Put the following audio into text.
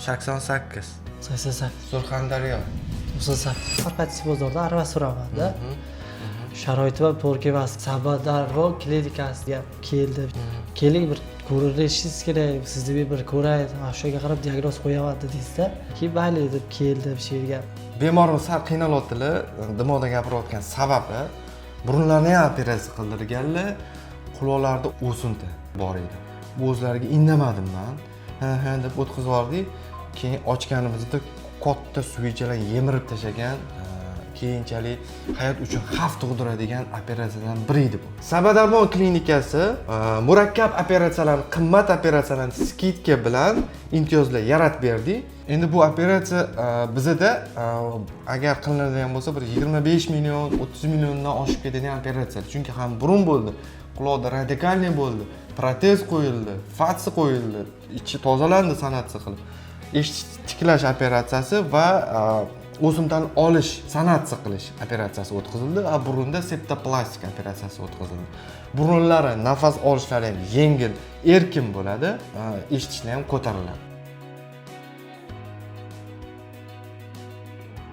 88. 88. Surxondaryo. 98. Farqatchi bozorda arava suramanda. Sharoiti va to'g'ri emas. Sabadarvo klinikasiga keldi. Keling bir ko'rishingiz kerak, sizni bir ko'ray, o'shaga qarab diagnoz qo'yaman dedingizda, keyin mayli deb keldi shu yerga. Bemorning sal qiynalyaptilar, dimoqda gapirayotgan sababi burunlarni ham operatsiya qildirganlar, quloqlarida o'sinti bor edi. Bu o'zlariga indamadim men. Ha deb o'tkazib yubordik. Keyin ochganimizda katta suychalar yemirib tashlagan, keyinchalik hayot uchun xavf tug'diradigan operatsiyadan biri edi bu. Sabadarmon klinikasi murakkab operatsiyalarni, qimmat operatsiyalarni skidka bilan imtiyozlar yaratib berdi. Endi bu operatsiya bizda agar qilinadigan bo'lsa bir 25 million, 30 milliondan oshib ketadigan operatsiya. Chunki ham burun bo'ldi, quloqda radikalniy bo'ldi, protez qo'yildi, fatsi qo'yildi, ichi tozalandi sanatsiya qilib. Eshitish tiklash operatsiyasi va o'simtani olish, sanatsiya qilish operatsiyasi o'tkazildi. Burunda septoplastik operatsiyasi o'tkazildi. Burunlari, nafas olishlari ham yengil, erkin bo'ladi, eshitishlar ham ko'tariladi.